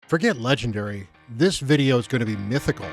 Forget legendary. This video is going to be mythical.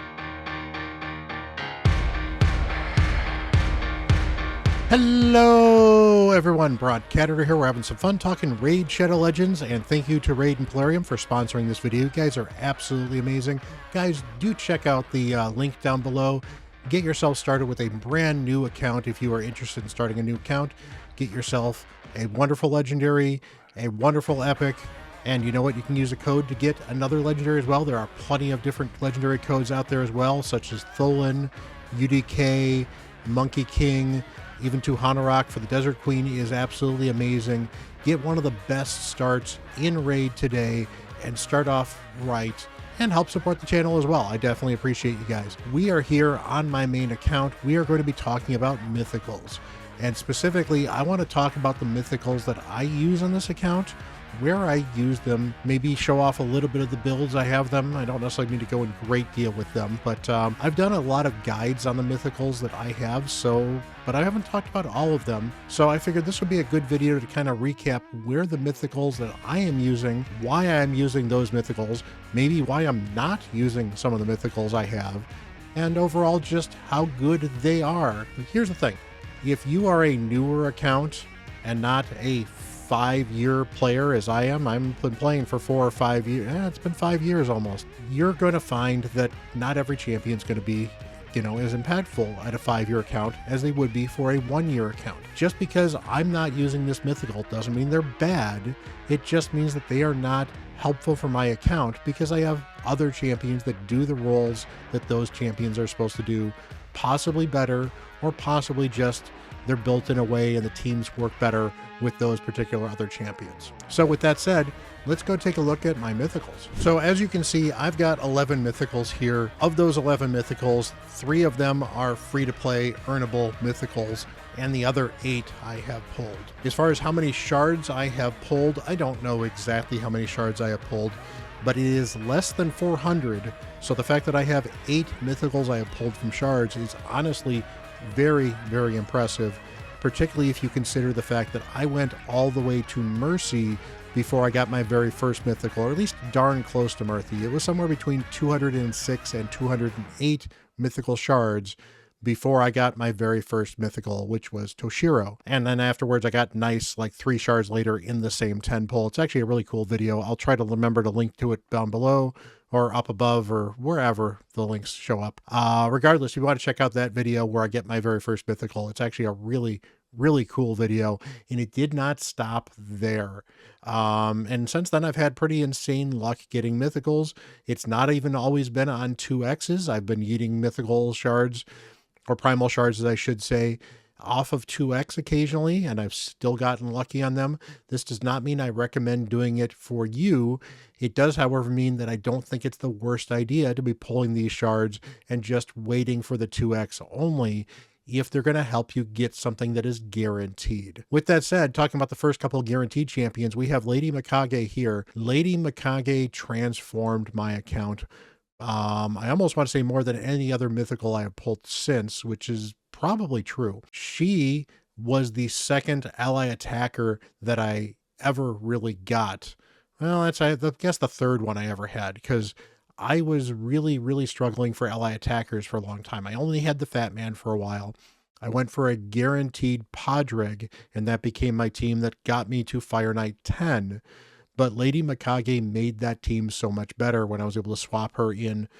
Hello everyone, Bront, CatHerder here. We're having some fun talking Raid Shadow Legends, and thank you to Raid and Polarium for sponsoring this video. You guys are absolutely amazing. Guys, do check out the link down below. Get yourself started with a brand new account if you are interested in starting a new account. Get yourself a wonderful legendary, a wonderful epic, and you know what? You can use a code to get another legendary as well. There are plenty of different legendary codes out there as well, such as Tholen, UDK, Monkey King, even Hanorok for the Desert Queen is absolutely amazing. Get one of the best starts in Raid today and start off right and help support the channel as well. I definitely appreciate you guys. We are here on my main account. We are going to be talking about Mythicals. And specifically, I want to talk about the Mythicals that I use on this account, where I use them, maybe show off a little bit of the builds I have them. I don't necessarily need to go in great deal with them, but I've done a lot of guides on the Mythicals that I have, but I haven't talked about all of them. So I figured this would be a good video to kind of recap where the Mythicals that I am using, why I'm using those Mythicals, maybe why I'm not using some of the Mythicals I have, and overall just how good they are. Here's the thing. If you are a newer account and not a 5-year player as I am, I've been playing for 4 or 5 years, it's been 5 years almost, you're going to find that not every champion's going to be, as impactful at a 5-year account as they would be for a 1-year account. Just because I'm not using this mythical doesn't mean they're bad. It just means that they are not helpful for my account because I have other champions that do the roles that those champions are supposed to do, possibly better, or possibly just they're built in a way and the teams work better with those particular other champions. So with that said, let's go take a look at my Mythicals. So as you can see, I've got 11 Mythicals here. Of those 11 Mythicals, 3 of them are free-to-play, earnable Mythicals, and the other 8 I have pulled. As far as how many shards I have pulled, I don't know exactly how many shards I have pulled, but it is less than 400. So the fact that I have 8 Mythicals I have pulled from shards is honestly very, very impressive, particularly if you consider the fact that I went all the way to Mercy before I got my very first Mythical, or at least darn close to Mercy. It was somewhere between 206 and 208 Mythical shards before I got my very first Mythical, which was Toshiro. And then afterwards I got nice, like 3 shards later in the same 10 pull. It's actually a really cool video. I'll try to remember to link to it down below or up above or wherever the links show up. Regardless, if you want to check out that video where I get my very first Mythical, it's actually a really, really cool video, and it did not stop there. And since then, I've had pretty insane luck getting Mythicals. It's not even always been on 2Xs. I've been eating Mythical shards, or Primal shards, as I should say, off of 2X occasionally, and I've still gotten lucky on them. This does not mean I recommend doing it for you. It does, however, mean that I don't think it's the worst idea to be pulling these shards and just waiting for the 2X only if they're going to help you get something that is guaranteed. With that said, talking about the first couple of guaranteed champions, we have Lady Mikage here. Lady Mikage transformed my account. I almost want to say more than any other Mythical I have pulled since, which is probably true. She was the second ally attacker that I ever really got. Well, that's, I guess, the third one I ever had, because I was really, really struggling for ally attackers for a long time. I only had the Fat Man for a while. I went for a guaranteed Podreg, and that became my team that got me to Fire Knight 10. But Lady Mikage made that team so much better when I was able to swap her in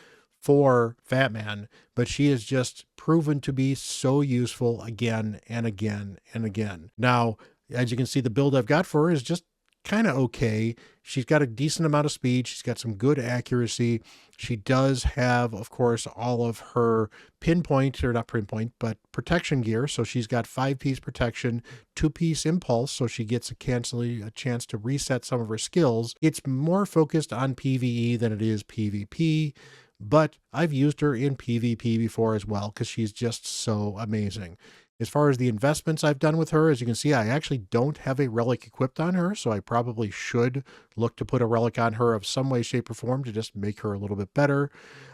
for Fat Man, but she has just proven to be so useful again and again and again. Now, as you can see, the build I've got for her is just kind of okay. She's got a decent amount of speed. She's got some good accuracy. She does have, of course, all of her pinpoint, or not pinpoint, but protection gear. So she's got 5-piece protection, 2-piece impulse, so she gets a chance to reset some of her skills. It's more focused on PvE than it is PvP, but I've used her in PvP before as well because she's just so amazing. As far as the investments I've done with her, as you can see, I actually don't have a relic equipped on her, so I probably should look to put a relic on her of some way, shape, or form to just make her a little bit better.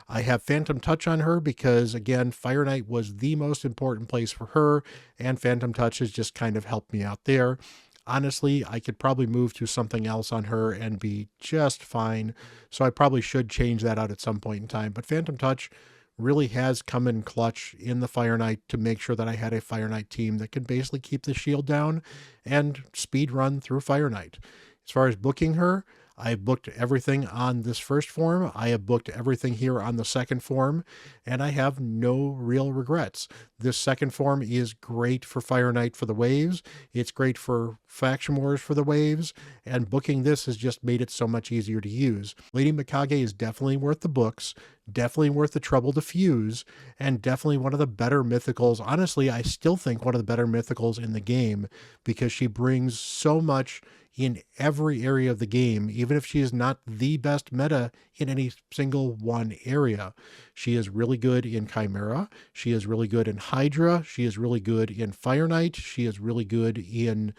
I have Phantom Touch on her because, again, Fire Knight was the most important place for her, and Phantom Touch has just kind of helped me out there. honestly, I could probably move to something else on her and be just fine. So I probably should change that out at some point in time. But Phantom Touch really has come in clutch in the Fire Knight to make sure that I had a Fire Knight team that could basically keep the shield down and speed run through Fire Knight. As far as booking her, I booked everything on this first form. I have booked everything here on the second form, and I have no real regrets. This second form is great for Fire Knight for the waves. It's great for Faction Wars for the waves, and booking this has just made it so much easier to use. Lady Mikage is definitely worth the books, definitely worth the trouble to fuse, and definitely one of the better mythicals. Honestly, I still think one of the better mythicals in the game because she brings so much in every area of the game, even if she is not the best meta in any single one area. She is really good in Chimera. She is really good in Hydra. She is really good in Fire Knight. She is really good in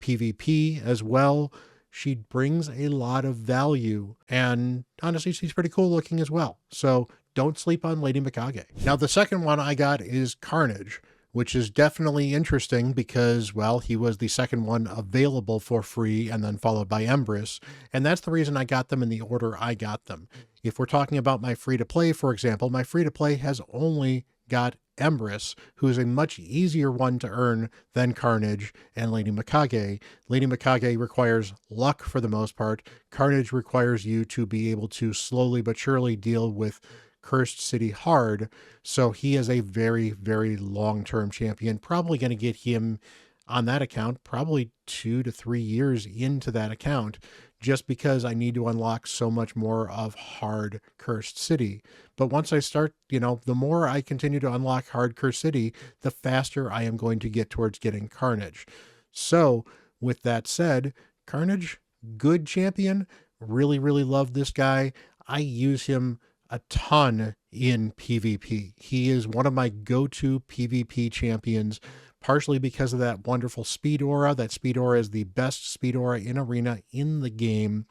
PvP as well. She brings a lot of value, and honestly, she's pretty cool looking as well. So don't sleep on Lady Mikage. Now, the second one I got is Carnage, which is definitely interesting because, well, he was the second one available for free and then followed by Empress. And that's the reason I got them in the order I got them. If we're talking about my free-to-play, for example, my free-to-play has only got Empress, who is a much easier one to earn than Carnage and Lady Mikage. Lady Mikage requires luck for the most part. Carnage requires you to be able to slowly but surely deal with Cursed City hard. So he is a very, very long-term champion. Probably going to get him on that account, probably 2 to 3 years into that account, just because I need to unlock so much more of hard Cursed City. But once I start, the more I continue to unlock hard Cursed City, the faster I am going to get towards getting Carnage. So with that said, Carnage, good champion. Really, really love this guy. I use him a ton in PvP. He is one of my go-to PvP champions, partially because of that wonderful speed aura. That speed aura is the best speed aura in Arena in the game,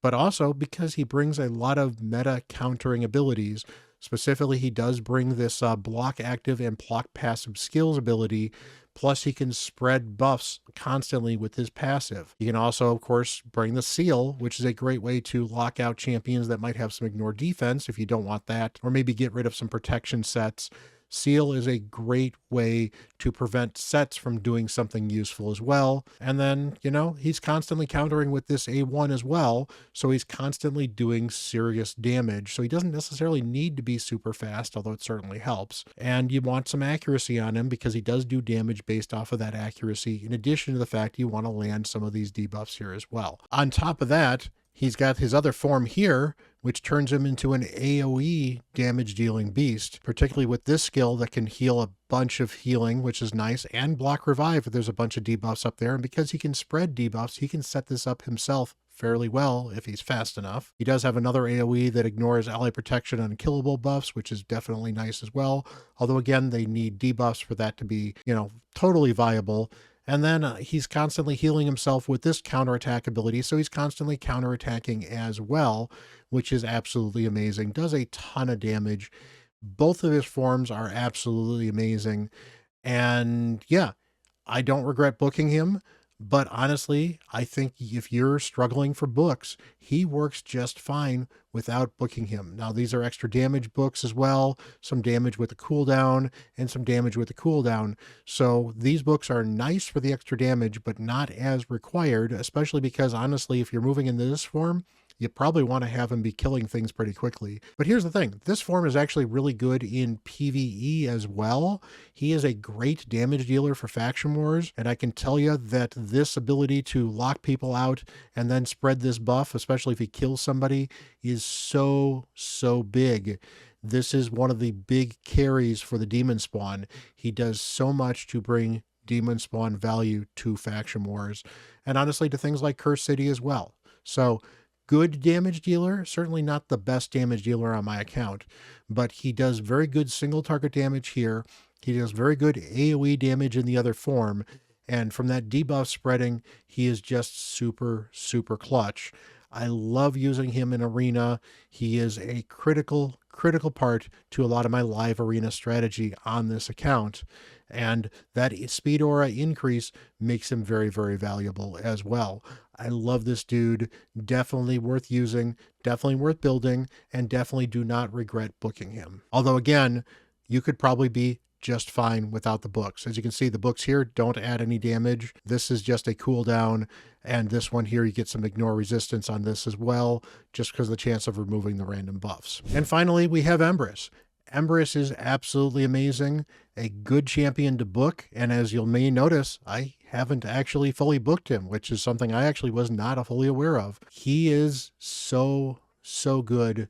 but also because he brings a lot of meta countering abilities. Specifically, he does bring this block active and block passive skills ability, plus he can spread buffs constantly with his passive. He can also, of course, bring the seal, which is a great way to lock out champions that might have some ignore defense if you don't want that, or maybe get rid of some protection sets. Seal is a great way to prevent sets from doing something useful as well. And then, he's constantly countering with this A1 as well, so he's constantly doing serious damage. So he doesn't necessarily need to be super fast, although it certainly helps. And you want some accuracy on him because he does do damage based off of that accuracy, in addition to the fact you want to land some of these debuffs here as well. On top of that, he's got his other form here, which turns him into an AoE damage dealing beast, particularly with this skill that can heal a bunch of healing, which is nice, and block revive if there's a bunch of debuffs up there. And because he can spread debuffs, he can set this up himself fairly well if he's fast enough. He does have another AoE that ignores ally protection on killable buffs, which is definitely nice as well. Although again, they need debuffs for that to be, totally viable. And then he's constantly healing himself with this counterattack ability, so he's constantly counterattacking as well, which is absolutely amazing. Does a ton of damage. Both of his forms are absolutely amazing. And yeah, I don't regret booking him. But honestly, I think if you're struggling for books, he works just fine without booking him. Now, these are extra damage books as well, some damage with the cooldown and some damage with the cooldown. So these books are nice for the extra damage, but not as required, especially because honestly, if you're moving into this form, you probably want to have him be killing things pretty quickly. But here's the thing, this form is actually really good in PvE as well. He is a great damage dealer for Faction Wars, and I can tell you that this ability to lock people out and then spread this buff, especially if he kills somebody, is so big. This is one of the big carries for the Demon Spawn. He does so much to bring Demon Spawn value to Faction Wars, and honestly to things like Cursed City as well. So good damage dealer, certainly not the best damage dealer on my account, but he does very good single target damage here. He does very good AoE damage in the other form. And from that debuff spreading, he is just super clutch. I love using him in arena. He is a critical part to a lot of my live arena strategy on this account. And that speed aura increase makes him very valuable as well. I love this dude. Definitely worth using, definitely worth building, and definitely do not regret booking him. Although again, you could probably be just fine without the books. As you can see, the books here don't add any damage. This is just a cooldown, and this one here, you get some ignore resistance on this as well, just because of the chance of removing the random buffs. And finally, we have Empress. Empress is absolutely amazing, a good champion to book, and as you may notice, I haven't actually fully booked him, which is something I actually was not fully aware of. He is so good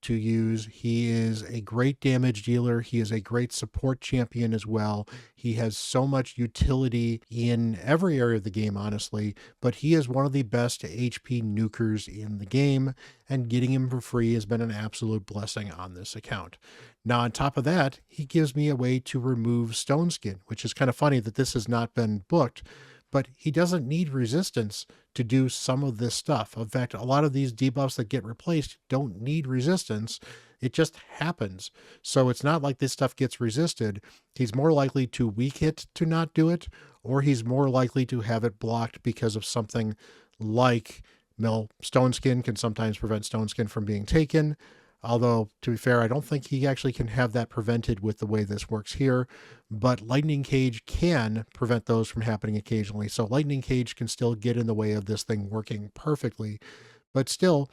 to use. He is a great damage dealer. He is a great support champion as well. He has so much utility in every area of the game, honestly, but he is one of the best HP nukers in the game, and getting him for free has been an absolute blessing on this account. Now, on top of that, he gives me a way to remove Stone Skin, which is kind of funny that this has not been booked, but he doesn't need resistance to do some of this stuff. In fact, a lot of these debuffs that get replaced don't need resistance. It just happens. So it's not like this stuff gets resisted. He's more likely to weak hit to not do it, or he's more likely to have it blocked because of something like, well, Stone Skin can sometimes prevent Stone Skin from being taken. Although, to be fair, I don't think he actually can have that prevented with the way this works here, but Lightning Cage can prevent those from happening occasionally. So Lightning Cage can still get in the way of this thing working perfectly, but still,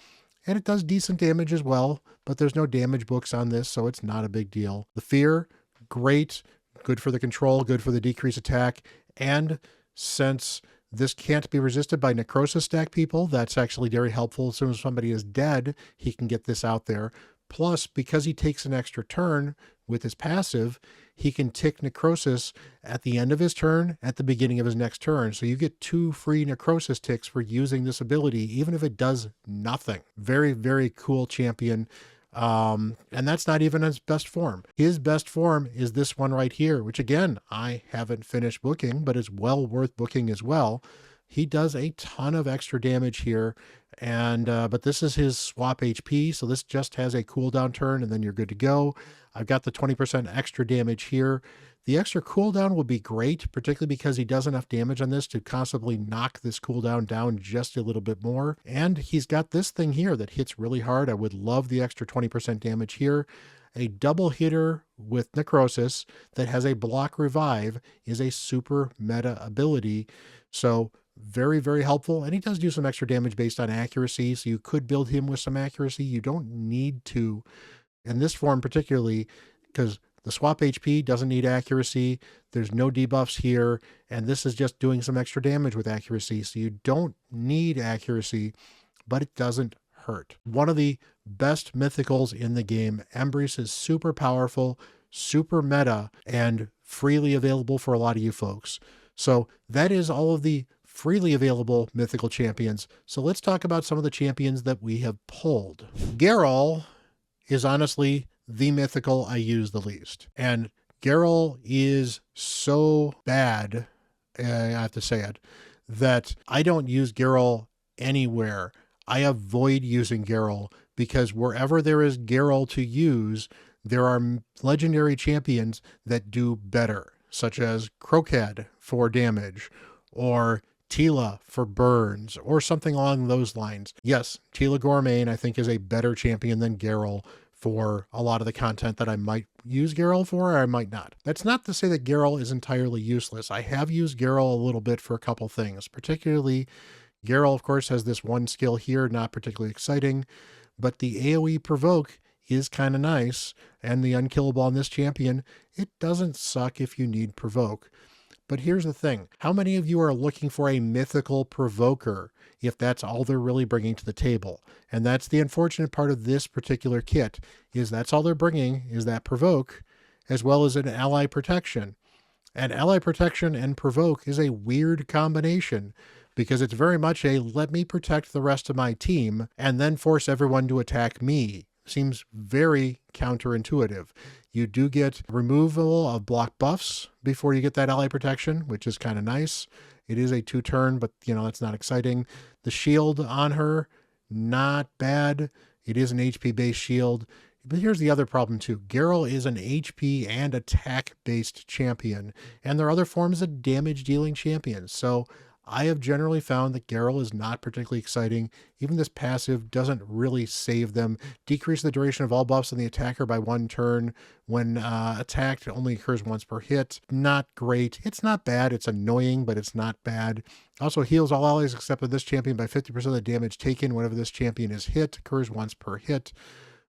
and it does decent damage as well, but there's no damage books on this, so it's not a big deal. The Fear, great, good for the control, good for the decrease attack, and since this can't be resisted by necrosis stack people, that's actually very helpful. As soon as somebody is dead, he can get this out there. Plus, because he takes an extra turn with his passive, he can tick necrosis at the end of his turn, at the beginning of his next turn. So you get 2 free necrosis ticks for using this ability, even if it does nothing. Very cool champion. And that's not even his best form. His best form is this one right here, which again, I haven't finished booking, but is well worth booking as well. He does a ton of extra damage here, and but this is his swap HP, so this just has a cooldown turn, and then you're good to go. I've got the 20% extra damage here. The extra cooldown will be great, particularly because he does enough damage on this to constantly knock this cooldown down just a little bit more. And he's got this thing here that hits really hard. I would love the extra 20% damage here. A double hitter with necrosis that has a block revive is a super meta ability. So very helpful, and he does do some extra damage based on accuracy, so you could build him with some accuracy. You don't need to in this form particularly, because the swap HP doesn't need accuracy, there's no debuffs here, and this is just doing some extra damage with accuracy, so you don't need accuracy, but it doesn't hurt. One of the best mythicals in the game. Embrace is super powerful, super meta, and freely available for a lot of you folks. So that is all of the freely available mythical champions. So let's talk about some of the champions that we have pulled. Geralt is honestly the mythical I use the least. And Geralt is so bad, I have to say it, that I don't use Geralt anywhere. I avoid using Geralt because wherever there is Geralt to use, there are legendary champions that do better, such as Crocad for damage, or Tila for burns, or something along those lines. Yes, Tila Gourmet, I think, is a better champion than Geralt for a lot of the content that I might use Geralt for, or I might not. That's not to say that Geralt is entirely useless. I have used Geralt a little bit for a couple things. Particularly, Geralt, of course, has this one skill here, not particularly exciting, but the AoE provoke is kind of nice, and the unkillable on this champion, it doesn't suck if you need provoke. But here's the thing. How many of you are looking for a mythical provoker if that's all they're really bringing to the table? And that's the unfortunate part of this particular kit, is that's all they're bringing is that provoke, as well as an ally protection. And ally protection and provoke is a weird combination, because it's very much a let me protect the rest of my team and then force everyone to attack me. Seems very counterintuitive. You do get removal of block buffs before you get that ally protection, which is kind of nice. It is a 2-turn, but that's not exciting. The shield on her, not bad. It is an HP based shield. But here's the other problem too. Geralt is an HP and attack based champion, and there are other forms of damage dealing champions. So I have generally found that Geralt is not particularly exciting. Even this passive doesn't really save them. Decrease the duration of all buffs on the attacker by 1 turn. When attacked, it only occurs once per hit. Not great. It's not bad. It's annoying, but it's not bad. Also heals all allies except for this champion by 50% of the damage taken whenever this champion is hit. Occurs once per hit.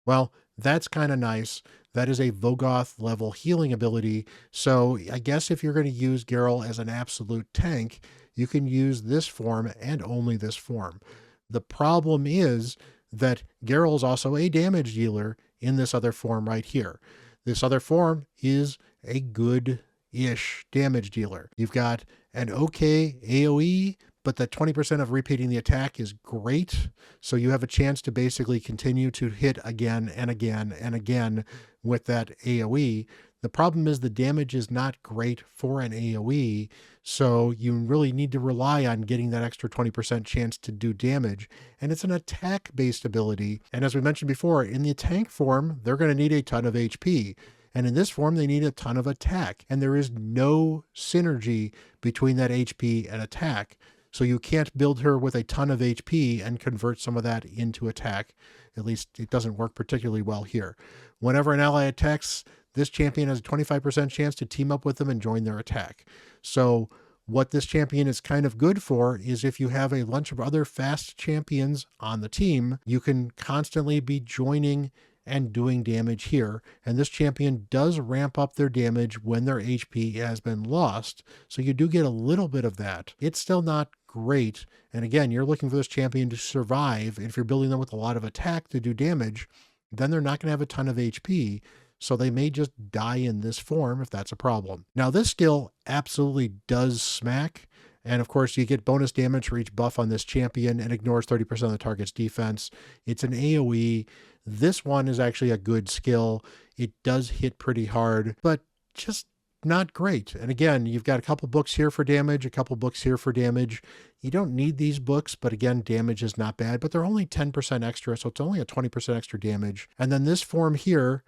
Well, that's kind of nice. That is a Vogoth level healing ability. So I guess if you're going to use Geralt as an absolute tank, you can use this form and only this form. The problem is that Geralt is also a damage dealer in this other form right here. This other form is a good-ish damage dealer. You've got an okay AoE, but that 20% of repeating the attack is great. So you have a chance to basically continue to hit again and again and again with that AoE. The problem is the damage is not great for an AoE, so you really need to rely on getting that extra 20% chance to do damage. And it's an attack-based ability. And as we mentioned before, in the tank form, they're going to need a ton of HP. And in this form, they need a ton of attack. And there is no synergy between that HP and attack. So you can't build her with a ton of HP and convert some of that into attack. At least it doesn't work particularly well here. Whenever an ally attacks, this champion has a 25% chance to team up with them and join their attack. So what this champion is kind of good for is if you have a bunch of other fast champions on the team, you can constantly be joining and doing damage here. And this champion does ramp up their damage when their HP has been lost. So you do get a little bit of that. It's still not great. And again, you're looking for this champion to survive. If you're building them with a lot of attack to do damage, then they're not going to have a ton of HP. So they may just die in this form if that's a problem. Now this skill absolutely does smack. And of course you get bonus damage for each buff on this champion and ignores 30% of the target's defense. It's an AoE. This one is actually a good skill. It does hit pretty hard, but just not great. And again, you've got a couple books here for damage, a couple books here for damage. You don't need these books, but again, damage is not bad, but they're only 10% extra. So it's only a 20% extra damage. And then this form here,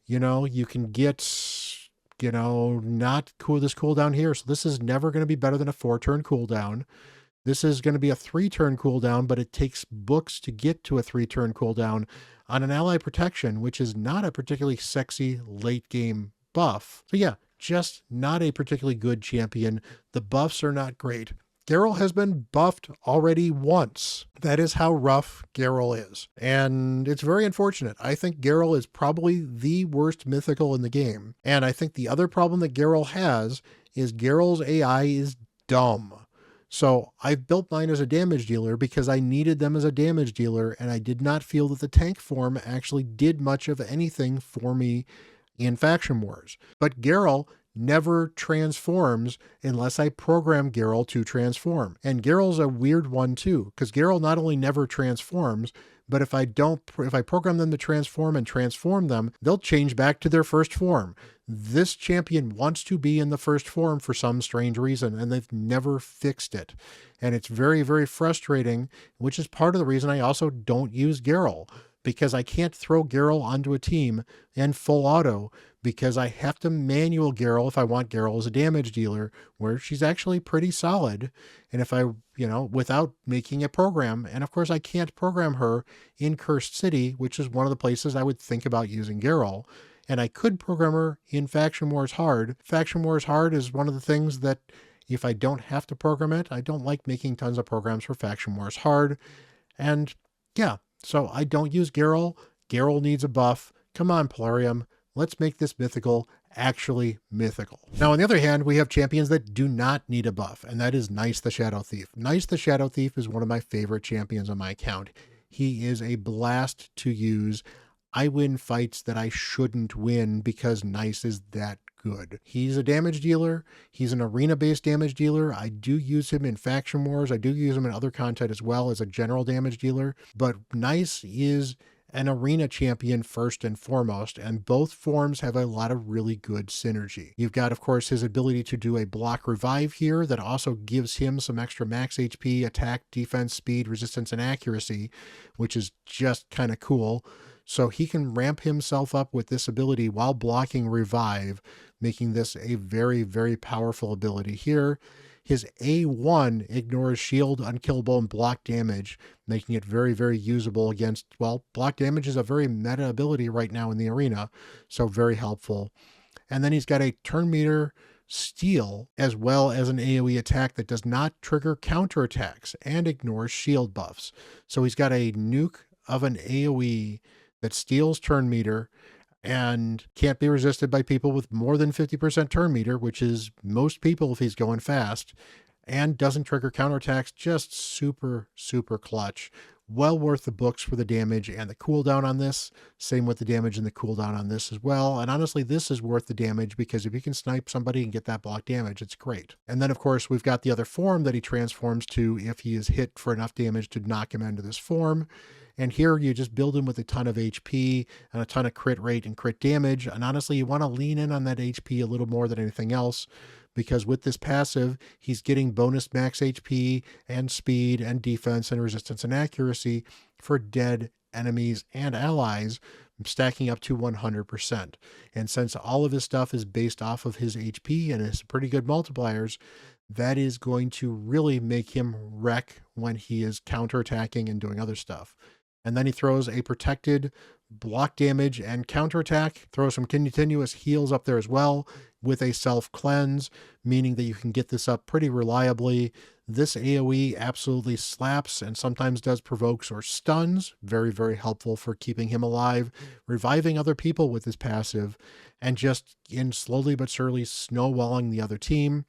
you can get, not cool this cooldown here. So this is never going to be better than a 4-turn cooldown. This is going to be a 3-turn cooldown, but it takes books to get to a 3-turn cooldown on an ally protection, which is not a particularly sexy late game buff. So yeah, just not a particularly good champion. The buffs are not great. Geralt has been buffed already once. That is how rough Geralt is. And it's very unfortunate. I think Geralt is probably the worst mythical in the game. And I think the other problem that Geralt has is Geralt's AI is dumb. So I've built mine as a damage dealer because I needed them as a damage dealer, and I did not feel that the tank form actually did much of anything for me in Faction Wars. But Geralt never transforms unless I program Geralt to transform. And Geralt's a weird one too, because Geralt not only never transforms, but if I program them to transform and transform them, they'll change back to their first form. This champion wants to be in the first form for some strange reason, and they've never fixed it. And it's very, very frustrating, which is part of the reason I also don't use Geralt, because I can't throw Geralt onto a team and full auto, because I have to manual Geralt if I want Geralt as a damage dealer, where she's actually pretty solid. And if I, without making a program, and of course I can't program her in Cursed City, which is one of the places I would think about using Geralt. And I could program her in Faction Wars Hard. Faction Wars Hard is one of the things that if I don't have to program it, I don't like making tons of programs for Faction Wars Hard. And yeah, so I don't use Geralt. Geralt needs a buff. Come on, Plarium. Let's make this mythical actually mythical. Now, on the other hand, we have champions that do not need a buff, and that is Nice the Shadow Thief. Nice the Shadow Thief is one of my favorite champions on my account. He is a blast to use. I win fights that I shouldn't win because Nice is that good. He's a damage dealer. He's an arena-based damage dealer. I do use him in Faction Wars. I do use him in other content as well as a general damage dealer. But Nice is an arena champion first and foremost, and both forms have a lot of really good synergy. You've got, of course, his ability to do a block revive here that also gives him some extra max HP, attack, defense, speed, resistance, and accuracy, which is just kind of cool. So he can ramp himself up with this ability while blocking revive, making this a very, very powerful ability here. His A1 ignores shield, unkillable, and block damage, making it very, very usable against, well, block damage is a very meta ability right now in the arena, so very helpful. And then he's got a turn meter steal, as well as an AoE attack that does not trigger counterattacks and ignores shield buffs. So he's got a nuke of an AoE that steals turn meter and can't be resisted by people with more than 50% turn meter, which is most people if he's going fast, and doesn't trigger counterattacks. Just super, super clutch. Well worth the books for the damage and the cooldown on this. Same with the damage and the cooldown on this as well. And honestly, this is worth the damage because if you can snipe somebody and get that block damage, it's great. And then, of course, we've got the other form that he transforms to if he is hit for enough damage to knock him into this form. And here you just build him with a ton of HP and a ton of crit rate and crit damage. And honestly, you want to lean in on that HP a little more than anything else, because with this passive, he's getting bonus max HP and speed and defense and resistance and accuracy for dead enemies and allies, stacking up to 100%. And since all of his stuff is based off of his HP and his pretty good multipliers, that is going to really make him wreck when he is counterattacking and doing other stuff. And then he throws a protected block damage and counterattack, throws some continuous heals up there as well with a self cleanse, meaning that you can get this up pretty reliably. This AoE absolutely slaps and sometimes does provokes or stuns. Very, very helpful for keeping him alive, reviving other people with his passive, and just in slowly but surely snowballing the other team.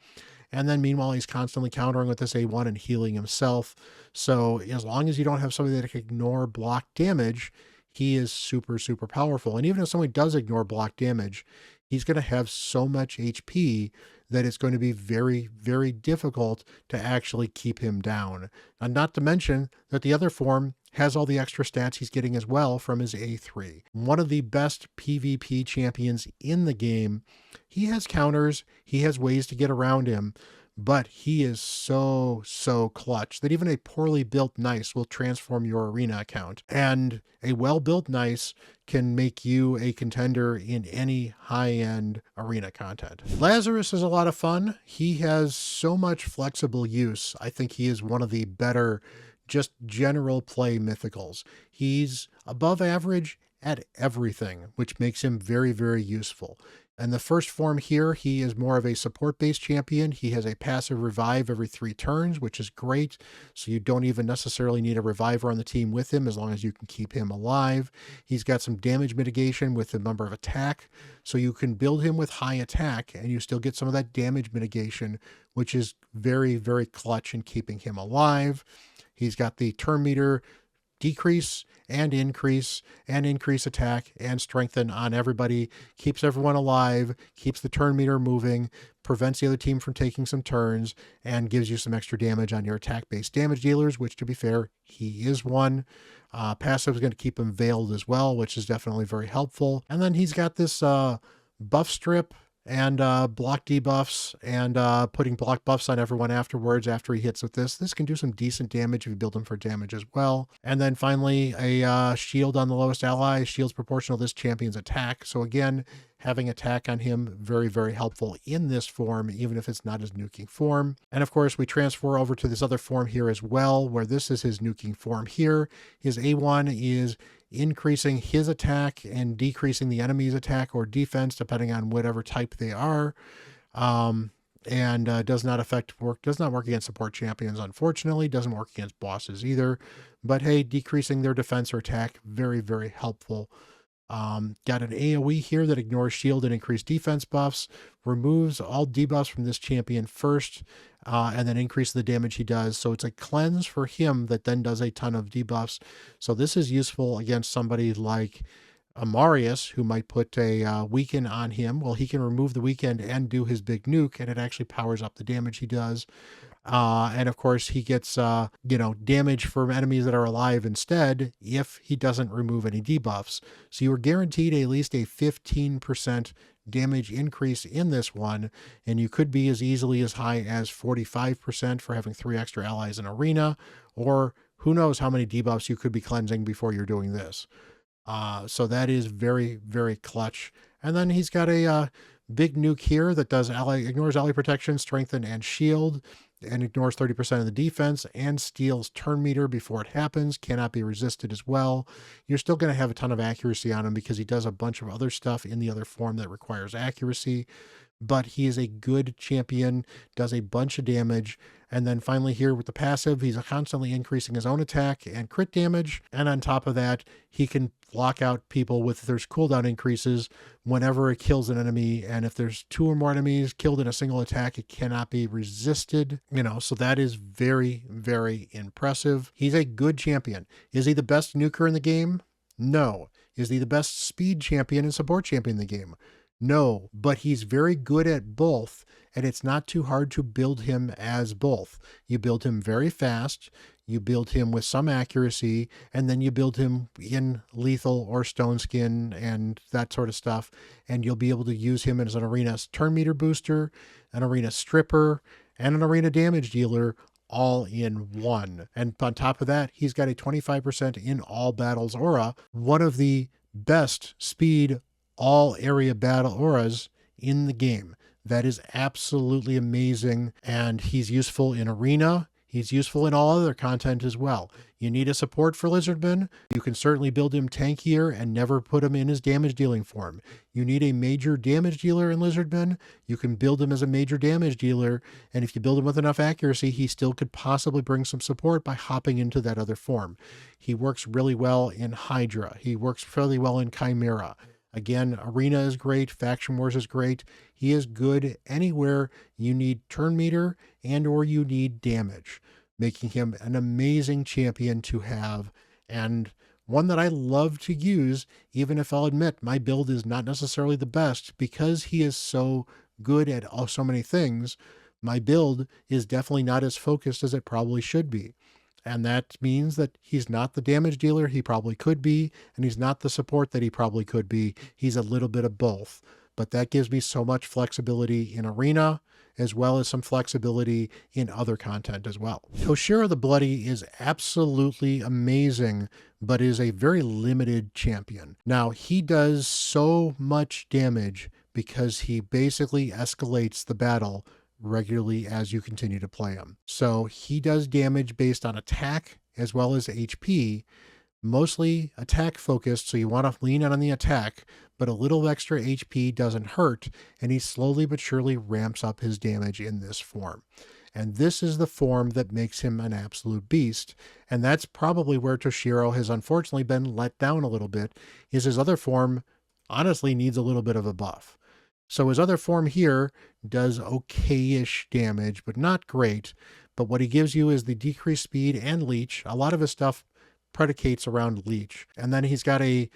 And then meanwhile, he's constantly countering with this A1 and healing himself. So as long as you don't have somebody that can ignore block damage, he is super, super powerful. And even if somebody does ignore block damage, he's going to have so much HP that it's going to be very, very difficult to actually keep him down. And not to mention that the other form has all the extra stats he's getting as well from his A3. One of the best PvP champions in the game. He has counters, he has ways to get around him, but he is so, so clutch that even a poorly built Nice will transform your arena account. And a well-built Nice can make you a contender in any high-end arena content. Lazarus is a lot of fun. He has so much flexible use. I think he is one of the better just general play mythicals. He's above average at everything, which makes him very, very useful. And the first form here, he is more of a support-based champion. He has a passive revive every 3 turns, which is great. So you don't even necessarily need a reviver on the team with him as long as you can keep him alive. He's got some damage mitigation with the number of attack. So you can build him with high attack and you still get some of that damage mitigation, which is very, very clutch in keeping him alive. He's got the turn meter decrease and increase attack and strengthen on everybody, keeps everyone alive, keeps the turn meter moving, prevents the other team from taking some turns, and gives you some extra damage on your attack-based damage dealers, which, to be fair, he is one. Passive is going to keep him veiled as well, which is definitely very helpful. And then he's got this buff strip and block debuffs and putting block buffs on everyone afterwards after he hits with this. This can do some decent damage if you build him for damage as well. And then finally, a shield on the lowest ally. Shield's proportional to this champion's attack. So again, having attack on him, very, very helpful in this form, even if it's not his nuking form. And of course, we transfer over to this other form here as well, where this is his nuking form here. His A1 is increasing his attack and decreasing the enemy's attack or defense, depending on whatever type they are. And does not work against support champions, unfortunately. Doesn't work against bosses either. But hey, decreasing their defense or attack, very, very helpful. Got an AoE here that ignores shield and increased defense buffs, removes all debuffs from this champion first, and then increase the damage he does. So it's a cleanse for him that then does a ton of debuffs. So this is useful against somebody like Marius, who might put a weaken on him. Well, he can remove the weaken and do his big nuke, and it actually powers up the damage he does. And of course, he gets, damage from enemies that are alive instead if he doesn't remove any debuffs. So you are guaranteed at least a 15% damage increase in this one. And you could be as easily as high as 45% for having 3 extra allies in arena, or who knows how many debuffs you could be cleansing before you're doing this. So that is very, very clutch. And then he's got a big nuke here that does ignores ally protection, strengthen, and shield, and ignores 30% of the defense, and steals turn meter before it happens. Cannot be resisted as well. You're still going to have a ton of accuracy on him because he does a bunch of other stuff in the other form that requires accuracy. But he is a good champion, does a bunch of damage. And then finally here with the passive, he's constantly increasing his own attack and crit damage. And on top of that, he can block out people with there's cooldown increases whenever it kills an enemy. And if there's 2 or more enemies killed in a single attack, it cannot be resisted. So that is very, very impressive. He's a good champion. Is he the best nuker in the game? No. Is he the best speed champion and support champion in the game? No, but he's very good at both, and it's not too hard to build him as both. You build him very fast, you build him with some accuracy, and then you build him in lethal or stone skin and that sort of stuff, and you'll be able to use him as an arena turn meter booster, an arena stripper, and an arena damage dealer all in one. And on top of that, he's got a 25% in all battles aura, one of the best speed all area battle auras in the game. That is absolutely amazing. And he's useful in arena. He's useful in all other content as well. You need a support for Lizardman. You can certainly build him tankier and never put him in his damage dealing form. You need a major damage dealer in Lizardman. You can build him as a major damage dealer. And if you build him with enough accuracy, he still could possibly bring some support by hopping into that other form. He works really well in Hydra. He works fairly well in Chimera. Again, Arena is great. Faction Wars is great. He is good anywhere you need turn meter and or you need damage, making him an amazing champion to have, and one that I love to use, even if I'll admit my build is not necessarily the best. Because he is so good at so many things, my build is definitely not as focused as it probably should be. And that means that he's not the damage dealer he probably could be, and he's not the support that he probably could be. He's a little bit of both. But that gives me so much flexibility in arena, as well as some flexibility in other content as well. Toshiro the Bloody is absolutely amazing, but is a very limited champion. Now, he does so much damage because he basically escalates the battle regularly as you continue to play him. So he does damage based on attack as well as HP, mostly attack focused, so you want to lean on the attack, but a little extra HP doesn't hurt, and he slowly but surely ramps up his damage in this form. And this is the form that makes him an absolute beast. And that's probably where Toshiro has unfortunately been let down a little bit, is his other form honestly needs a little bit of a buff. So his other form here does okay-ish damage, but not great. But what he gives you is the decreased speed and leech. A lot of his stuff predicates around leech. And then he's got a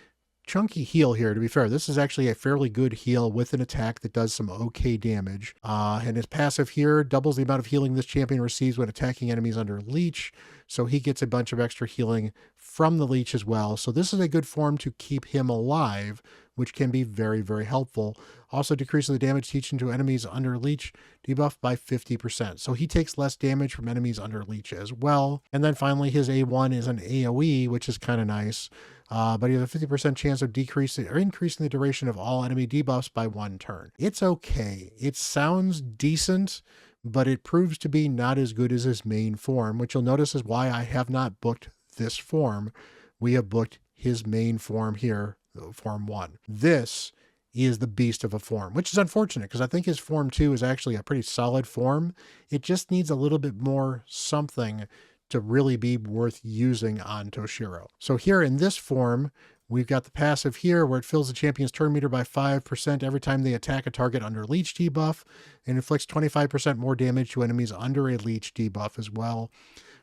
chunky heal here, to be fair. This is actually a fairly good heal with an attack that does some okay damage. And his passive here doubles the amount of healing this champion receives when attacking enemies under leech. So he gets a bunch of extra healing from the leech as well. So this is a good form to keep him alive, which can be very, very helpful. Also decreases the damage taken to enemies under leech debuff by 50%. So he takes less damage from enemies under leech as well. And then finally, his A1 is an AoE, which is kind of nice. But he has a 50% chance of decreasing or increasing the duration of all enemy debuffs by 1 turn. It's okay. It sounds decent, but it proves to be not as good as his main form, which you'll notice is why I have not booked this form. We have booked his main form here, Form 1. This is the beast of a form, which is unfortunate because I think his Form 2 is actually a pretty solid form. It just needs a little bit more something to really be worth using on Toshiro. So here in this form, we've got the passive here where it fills the champion's turn meter by 5% every time they attack a target under leech debuff, and inflicts 25% more damage to enemies under a leech debuff as well.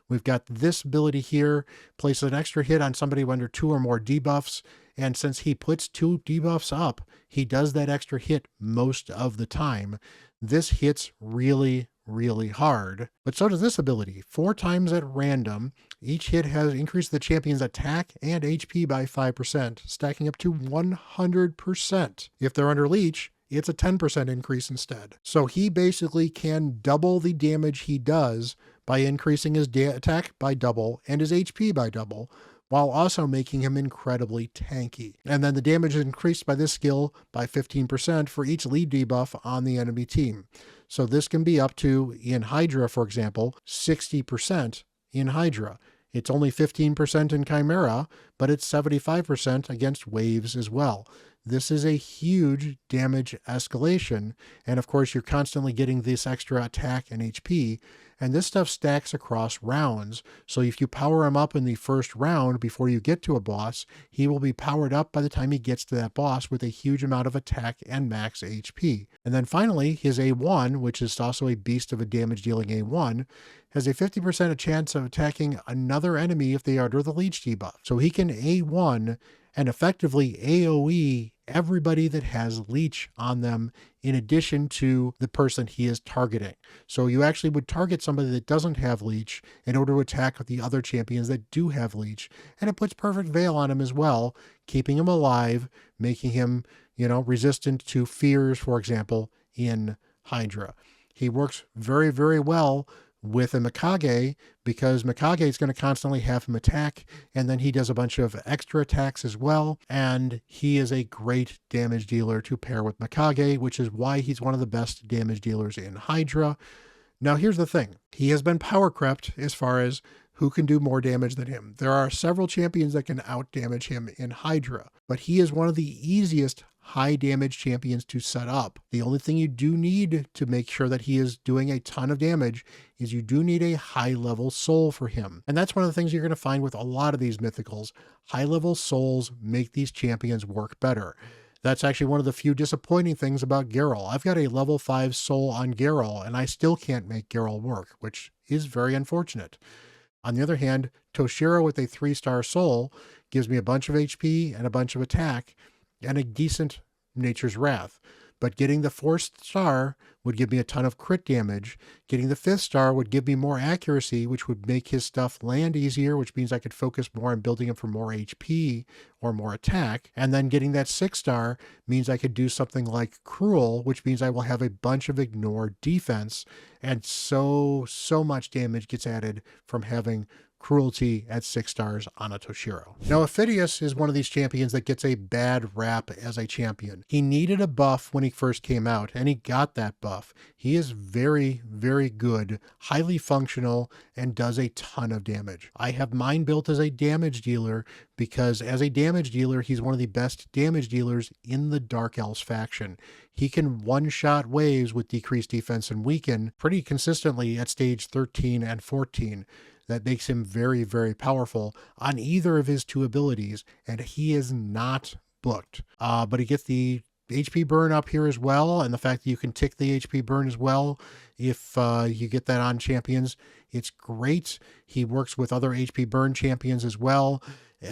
We've got this ability here, places an extra hit on somebody under 2 or more debuffs, and since he puts 2 debuffs up, he does that extra hit most of the time. This hits really, really hard. But so does this ability. 4 times at random, each hit has increased the champion's attack and HP by 5%, stacking up to 100%. If they're under leech, it's a 10% increase instead. So he basically can double the damage he does by increasing his attack by double and his HP by double, while also making him incredibly tanky. And then the damage is increased by this skill by 15% for each lead debuff on the enemy team. So this can be up to, in Hydra, for example, 60% in Hydra. It's only 15% in Chimera, but it's 75% against waves as well. This is a huge damage escalation, and of course you're constantly getting this extra attack and HP, and this stuff stacks across rounds, so if you power him up in the first round before you get to a boss, he will be powered up by the time he gets to that boss with a huge amount of attack and max HP. And then finally, his A1, which is also a beast of a damage dealing A1, has a 50% chance of attacking another enemy if they are under the leech debuff. So he can A1 and effectively AoE everybody that has leech on them in addition to the person he is targeting. So you actually would target somebody that doesn't have leech in order to attack the other champions that do have leech, and it puts perfect veil on him as well, keeping him alive, making him, resistant to fears, for example, in Hydra. He works very, very well with a Mikage, because Mikage is going to constantly have him attack, and then he does a bunch of extra attacks as well, and he is a great damage dealer to pair with Mikage, which is why he's one of the best damage dealers in Hydra. Now here's the thing, he has been power crept as far as who can do more damage than him. There are several champions that can out damage him in Hydra, but he is one of the easiest high damage champions to set up. The only thing you do need to make sure that he is doing a ton of damage is you do need a high level soul for him. And that's one of the things you're going to find with a lot of these mythicals. High level souls make these champions work better. That's actually one of the few disappointing things about Geralt. I've got a level 5 soul on Geralt, and I still can't make Geralt work, which is very unfortunate. On the other hand, Toshiro with a 3-star soul gives me a bunch of HP and a bunch of attack and a decent Nature's Wrath. But getting the 4th star would give me a ton of crit damage. Getting the 5th star would give me more accuracy, which would make his stuff land easier, which means I could focus more on building him for more HP or more attack. And then getting that 6th star means I could do something like Cruel, which means I will have a bunch of ignore defense. And so much damage gets added from having cruelty at 6 stars on a Toshiro. Now, Ophidius is one of these champions that gets a bad rap as a champion. He needed a buff when he first came out, and he got that buff. He is very, very good, highly functional, and does a ton of damage. I have mine built as a damage dealer because as a damage dealer, he's one of the best damage dealers in the Dark Elves faction. He can one-shot waves with decreased defense and weaken pretty consistently at stage 13 and 14. That makes him very, very powerful on either of his 2 abilities, and he is not booked. But he gets the HP burn up here as well, and the fact that you can tick the HP burn as well if you get that on champions, it's great. He works with other HP burn champions as well.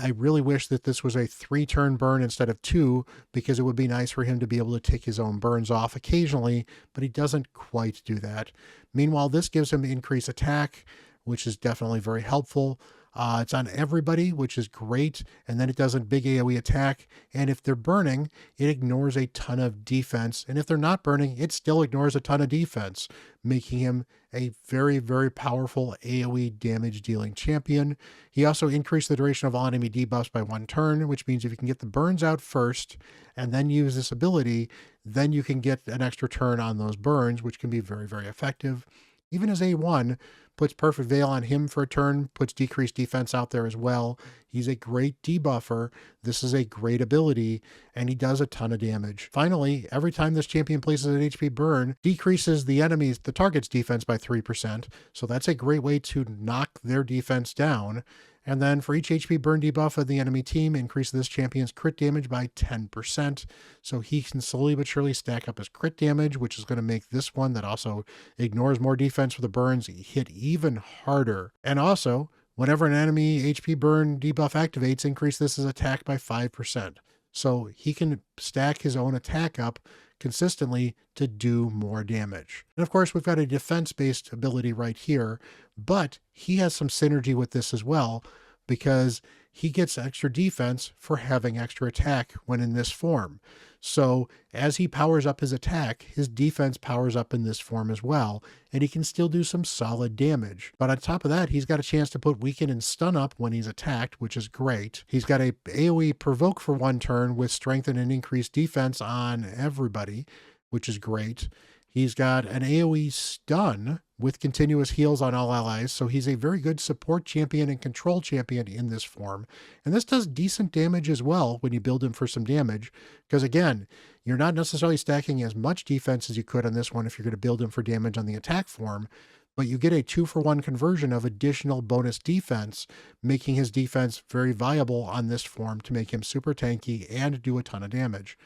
I really wish that this was a 3-turn burn instead of 2, because it would be nice for him to be able to tick his own burns off occasionally, but he doesn't quite do that. Meanwhile, this gives him increased attack, which is definitely very helpful. It's on everybody, which is great. And then it does a big AoE attack. And if they're burning, it ignores a ton of defense. And if they're not burning, it still ignores a ton of defense, making him a very, very powerful AoE damage dealing champion. He also increased the duration of all enemy debuffs by 1 turn, which means if you can get the burns out first and then use this ability, then you can get an extra turn on those burns, which can be very, very effective. Even as A1 puts perfect veil on him for a turn, puts decreased defense out there as well. He's a great debuffer. This is a great ability, and he does a ton of damage. Finally, every time this champion places an HP burn, decreases the target's defense by 3%. So that's a great way to knock their defense down. And then for each HP burn debuff of the enemy team, increase this champion's crit damage by 10%. So he can slowly but surely stack up his crit damage, which is going to make this one that also ignores more defense for the burns hit even harder. And also, whenever an enemy HP burn debuff activates, increase this as attack by 5%. So he can stack his own attack up consistently to do more damage. And of course, we've got a defense-based ability right here, but he has some synergy with this as well because he gets extra defense for having extra attack when in this form. So as he powers up his attack, his defense powers up in this form as well, and he can still do some solid damage. But on top of that, he's got a chance to put weaken and stun up when he's attacked, which is great. He's got a AoE provoke for 1 turn with strengthen and increased defense on everybody, which is great. He's got an AoE stun with continuous heals on all allies, so he's a very good support champion and control champion in this form. And this does decent damage as well when you build him for some damage, because again, you're not necessarily stacking as much defense as you could on this one if you're going to build him for damage on the attack form, but you get a 2-for-1 conversion of additional bonus defense, making his defense very viable on this form to make him super tanky and do a ton of damage.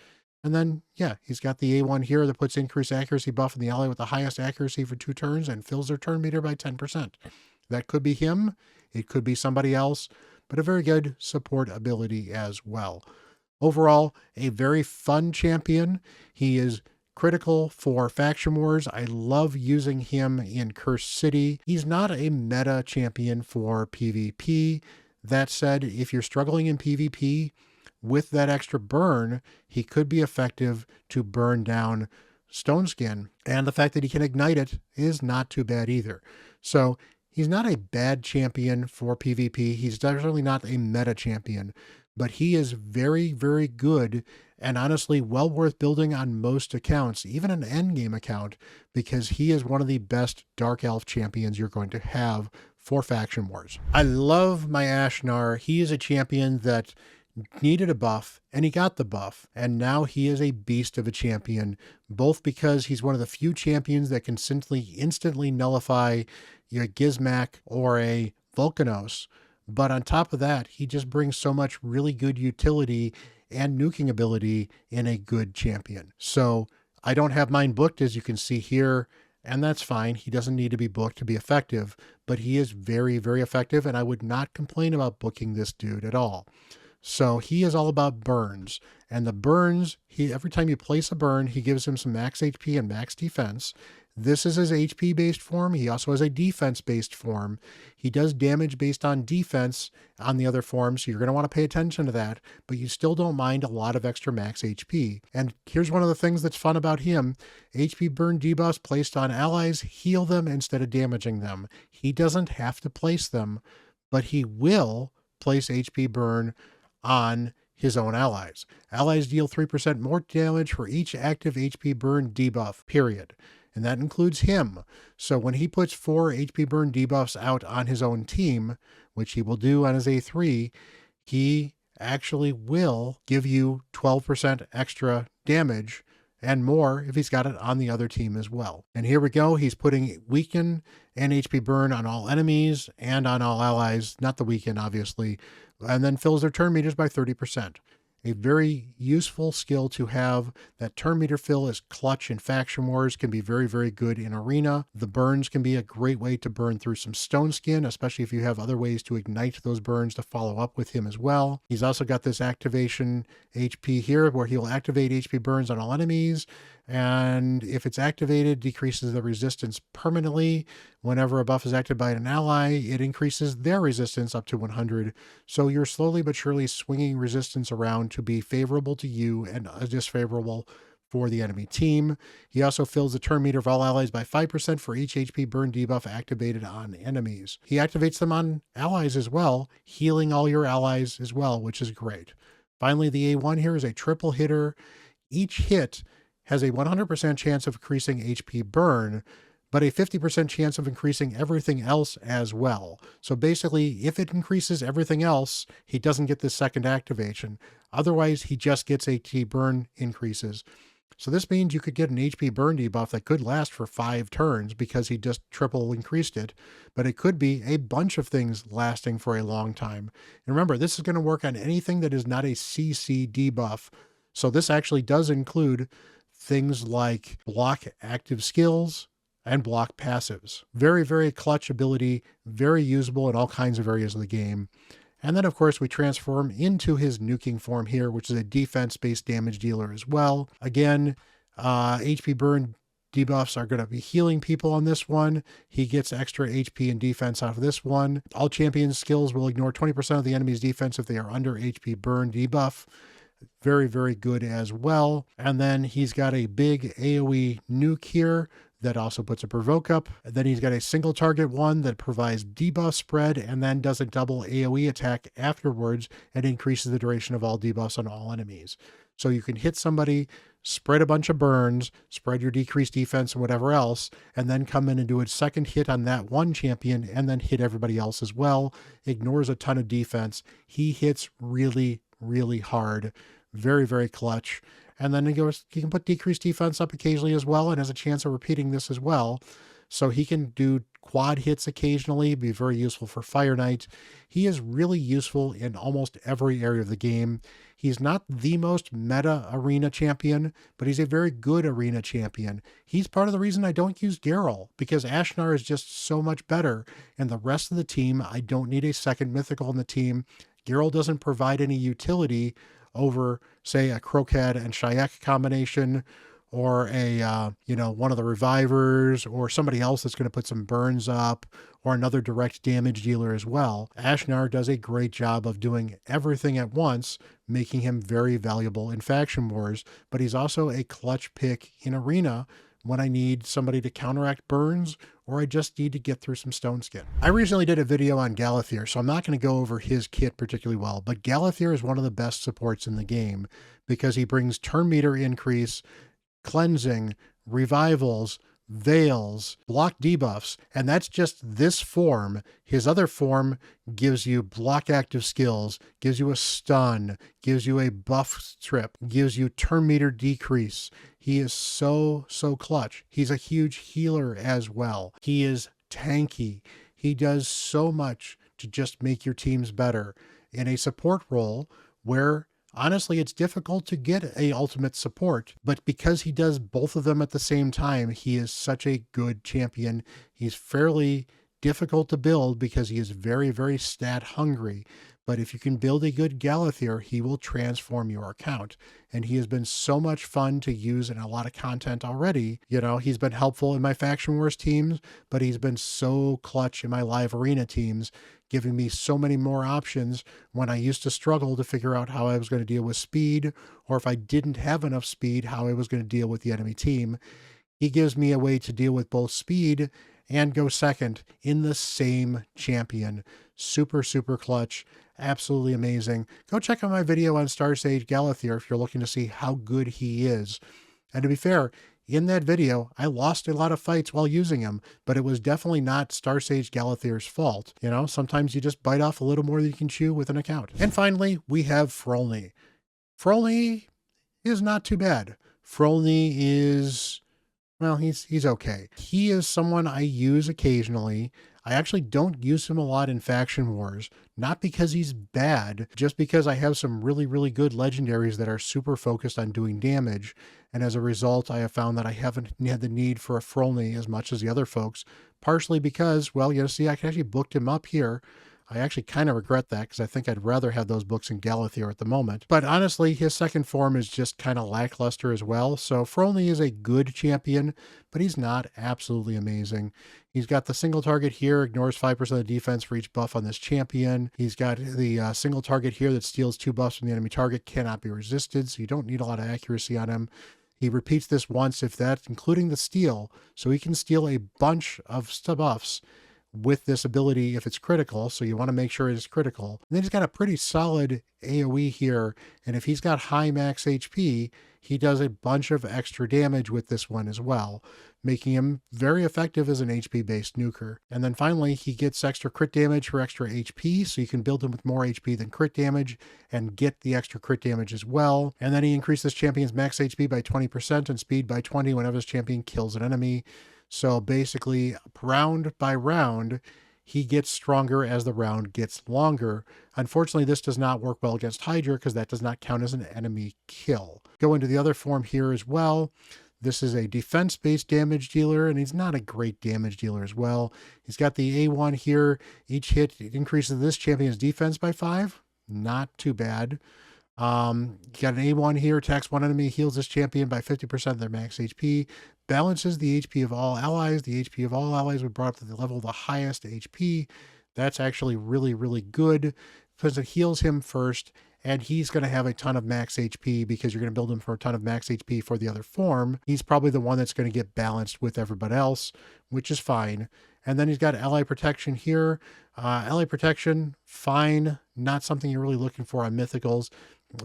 And then, yeah, he's got the A1 here that puts increased accuracy buff on the ally with the highest accuracy for 2 turns and fills their turn meter by 10%. That could be him, it could be somebody else, but a very good support ability as well. Overall, a very fun champion. He is critical for faction wars. I love using him in Cursed City. He's not a meta champion for PvP. That said, if you're struggling in PvP, with that extra burn, he could be effective to burn down Stone Skin. And the fact that he can ignite it is not too bad either. So he's not a bad champion for PvP. He's definitely not a meta champion, but he is very, very good and honestly well worth building on most accounts, even an endgame account, because he is one of the best Dark Elf champions you're going to have for faction wars. I love my Ashnar. He is a champion that needed a buff, and he got the buff, and now he is a beast of a champion, both because he's one of the few champions that can instantly nullify a Gizmak or a Volcanos, but on top of that, he just brings so much really good utility and nuking ability in a good champion. So I don't have mine booked, as you can see here, and that's fine. He doesn't need to be booked to be effective, but he is very, very effective, and I would not complain about booking this dude at all. So he is all about burns, and the burns, every time you place a burn, he gives him some max HP and max defense. This is his HP based form. He also has a defense based form. He does damage based on defense on the other forms, so you're going to want to pay attention to that, but you still don't mind a lot of extra max HP. And here's one of the things that's fun about him. HP burn debuffs placed on allies heal them instead of damaging them. He doesn't have to place them, but he will place HP burn on his own allies. Allies deal 3% more damage for each active HP burn debuff, period. And that includes him. So when he puts 4 HP burn debuffs out on his own team, which he will do on his A3, he actually will give you 12% extra damage and more if he's got it on the other team as well. And here we go. He's putting weaken and HP burn on all enemies and on all allies, not the weaken, obviously, and then fills their turn meters by 30%. A very useful skill to have. That turn meter fill is clutch in faction wars, can be very, very good in arena. The burns can be a great way to burn through some stone skin, especially if you have other ways to ignite those burns to follow up with him as well. He's also got this activation HP here where he'll activate HP burns on all enemies, and if it's activated, decreases the resistance permanently. Whenever a buff is activated by an ally, it increases their resistance up to 100. So you're slowly but surely swinging resistance around to be favorable to you and disfavorable for the enemy team. He also fills the turn meter of all allies by 5% for each HP burn debuff activated on enemies. He activates them on allies as well, healing all your allies as well, which is great. Finally, the A1 here is a triple hitter. Each hit has a 100% chance of increasing HP burn, but a 50% chance of increasing everything else as well. So basically, if it increases everything else, he doesn't get this second activation. Otherwise, he just gets HP burn increases. So this means you could get an HP burn debuff that could last for 5 turns because he just triple increased it, but it could be a bunch of things lasting for a long time. And remember, this is going to work on anything that is not a CC debuff. So this actually does include things like block active skills and block passives. Very, very clutch ability, very usable in all kinds of areas of the game. And then, of course, we transform into his nuking form here, which is a defense-based damage dealer as well. Again, HP burn debuffs are going to be healing people on this one. He gets extra HP and defense off of this one. All champion skills will ignore 20% of the enemy's defense if they are under HP burn debuff. Very, very good as well. And then he's got a big AoE nuke here that also puts a provoke up. And then he's got a single target one that provides debuff spread and then does a double AoE attack afterwards and increases the duration of all debuffs on all enemies. So you can hit somebody, spread a bunch of burns, spread your decreased defense and whatever else, and then come in and do a second hit on that one champion and then hit everybody else as well. Ignores a ton of defense. He hits really, really hard. Very, very clutch. And then he can put decreased defense up occasionally as well and has a chance of repeating this as well. So he can do quad hits occasionally, be very useful for Fire Knight. He is really useful in almost every area of the game. He's not the most meta arena champion, but he's a very good arena champion. He's part of the reason I don't use Geralt, because Ashnar is just so much better. And the rest of the team, I don't need a second mythical in the team. Geralt doesn't provide any utility over, say, a Krokad and Shayak combination, or a, one of the revivers, or somebody else that's going to put some burns up, or another direct damage dealer as well. Ashnar does a great job of doing everything at once, making him very valuable in faction wars, but he's also a clutch pick in arena when I need somebody to counteract burns, or I just need to get through some stone skin. I recently did a video on Galathir, so I'm not going to go over his kit particularly well, but Galathir is one of the best supports in the game because he brings turn meter increase, cleansing, revivals, veils, block debuffs, and that's just this form. His other form gives you block active skills, gives you a stun, gives you a buff strip, gives you turn meter decrease. He is so clutch. He's a huge healer as well. He is tanky. He does so much to just make your teams better in a support role where honestly, it's difficult to get a ultimate support, but because he does both of them at the same time, he is such a good champion. He's fairly difficult to build because he is very, very stat hungry. But if you can build a good Galathir, he will transform your account. And he has been so much fun to use in a lot of content already. He's been helpful in my Faction Wars teams, but he's been so clutch in my live arena teams, giving me so many more options when I used to struggle to figure out how I was going to deal with speed, or if I didn't have enough speed, how I was going to deal with the enemy team. He gives me a way to deal with both speed and go second in the same champion. Super clutch. Absolutely amazing. Go check out my video on Star Sage Galathir if you're looking to see how good he is. And to be fair, in that video, I lost a lot of fights while using him, but it was definitely not Star Sage Galathir's fault. Sometimes you just bite off a little more than you can chew with an account. And finally, we have Frolny. Frolny is not too bad. Frolny is, well, he's okay. He is someone I use occasionally. I actually don't use him a lot in Faction Wars, not because he's bad, just because I have some really good legendaries that are super focused on doing damage. And as a result, I have found that I haven't had the need for a Frolny as much as the other folks, partially because, well, see, I can actually booked him up here. I actually kind of regret that because I think I'd rather have those books in Galathir at the moment. But honestly, his second form is just kind of lackluster as well. So Frolny is a good champion, but he's not absolutely amazing. He's got the single target here, ignores 5% of the defense for each buff on this champion. He's got the single target here that steals 2 buffs from the enemy target, cannot be resisted, so you don't need a lot of accuracy on him. He repeats this once, if that's including the steal, so he can steal a bunch of buffs with this ability if it's critical, so you want to make sure it's critical. And then he's got a pretty solid AoE here, and if he's got high max HP, he does a bunch of extra damage with this one as well, making him very effective as an HP-based nuker. And then finally, he gets extra crit damage for extra HP, so you can build him with more HP than crit damage and get the extra crit damage as well. And then he increases champion's max HP by 20% and speed by 20 whenever this champion kills an enemy. So basically, round by round, he gets stronger as the round gets longer. Unfortunately, this does not work well against Hydra because that does not count as an enemy kill. Go into the other form here as well. This is a defense-based damage dealer, and he's not a great damage dealer as well. He's got the A1 here. Each hit increases this champion's defense by 5. Not too bad. You got an A1 here, attacks one enemy, heals this champion by 50% of their max HP, balances the HP of all allies. The HP of all allies would brought up to the level of the highest HP. That's actually really, really good because it heals him first, and he's going to have a ton of max HP because you're going to build him for a ton of max HP for the other form. He's probably the one that's going to get balanced with everybody else, which is fine. And then he's got ally protection here. Ally protection, fine. Not something you're really looking for on Mythicals,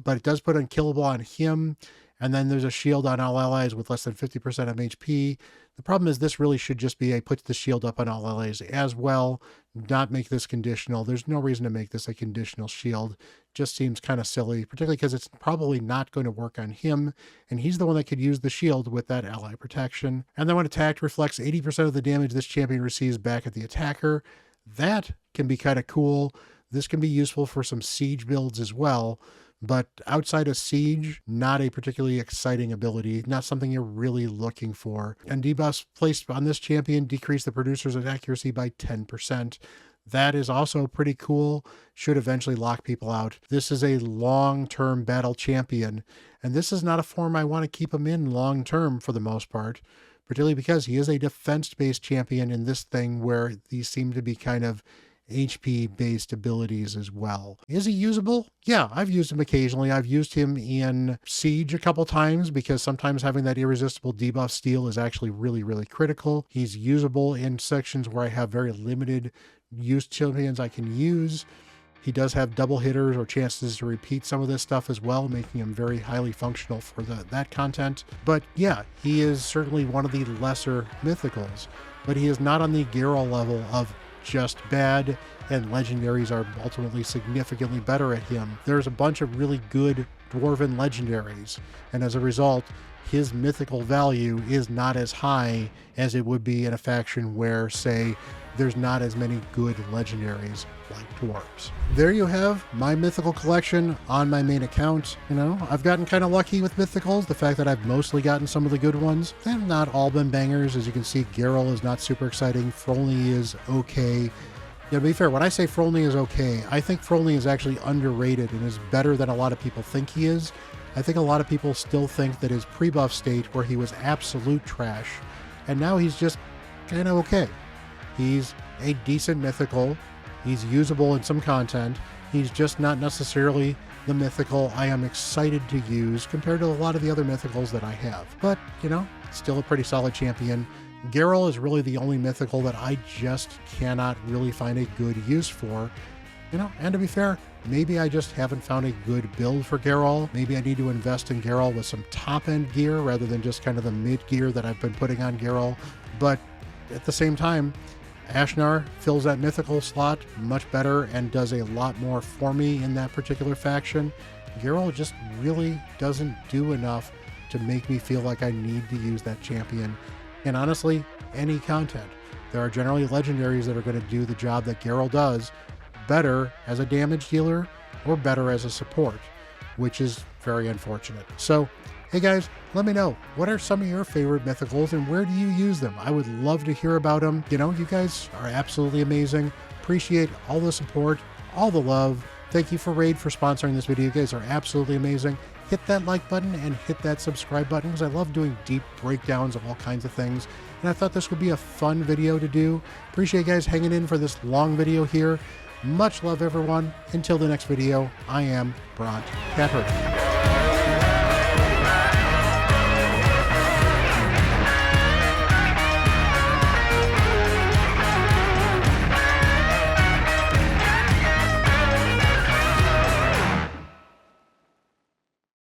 but it does put unkillable on him. And then there's a shield on all allies with less than 50% of HP. The problem is this really should just be a put the shield up on all allies as well, not make this conditional. There's no reason to make this a conditional shield. Just seems kind of silly, particularly because it's probably not going to work on him, and he's the one that could use the shield with that ally protection. And then when attacked, reflects 80% of the damage this champion receives back at the attacker. That can be kind of cool. This can be useful for some siege builds as well. But outside of siege, not a particularly exciting ability, not something you're really looking for. And debuffs placed on this champion decrease the producer's accuracy by 10%. That is also pretty cool, should eventually lock people out. This is a long-term battle champion, and this is not a form I want to keep him in long-term for the most part, particularly because he is a defense-based champion in this thing where these seem to be kind of HP-based abilities as well. Is he usable? Yeah, I've used him occasionally. I've used him in Siege a couple times because sometimes having that irresistible debuff steal is actually really, really critical. He's usable in sections where I have very limited use champions I can use. He does have double hitters or chances to repeat some of this stuff as well, making him very highly functional for that content. But yeah, he is certainly one of the lesser Mythicals, but he is not on the Geralt level of just bad, and legendaries are ultimately significantly better at him. There's a bunch of really good dwarven legendaries, and as a result, his mythical value is not as high as it would be in a faction where, say, there's not as many good legendaries like dwarves. There you have my mythical collection on my main account. You know, I've gotten kind of lucky with Mythicals, the fact that I've mostly gotten some of the good ones. They've not all been bangers. As you can see, Geralt is not super exciting. Frolny is okay. Yeah, to be fair, when I say Frolny is okay, I think Frolny is actually underrated and is better than a lot of people think he is. I think a lot of people still think that his pre-buff state, where he was absolute trash, and now he's just kind of okay. He's a decent mythical. He's usable in some content. He's just not necessarily the mythical I am excited to use compared to a lot of the other mythicals that I have. But, you know, still a pretty solid champion. Geralt is really the only mythical that I just cannot really find a good use for. You know, and to be fair, maybe I just haven't found a good build for Geralt. Maybe I need to invest in Geralt with some top-end gear rather than just kind of the mid-gear that I've been putting on Geralt. But at the same time, Ashnar fills that mythical slot much better and does a lot more for me in that particular faction. Geralt just really doesn't do enough to make me feel like I need to use that champion. And honestly, any content. There are generally legendaries that are going to do the job that Geralt does better as a damage dealer or better as a support, which is very unfortunate. So, hey guys, let me know, what are some of your favorite mythicals and where do you use them? I would love to hear about them. You know, you guys are absolutely amazing. Appreciate all the support, all the love. Thank you for Raid for sponsoring this video. You guys are absolutely amazing. Hit that like button and hit that subscribe button because I love doing deep breakdowns of all kinds of things. And I thought this would be a fun video to do. Appreciate you guys hanging in for this long video here. Much love, everyone. Until the next video, I am Bront, CatHerder.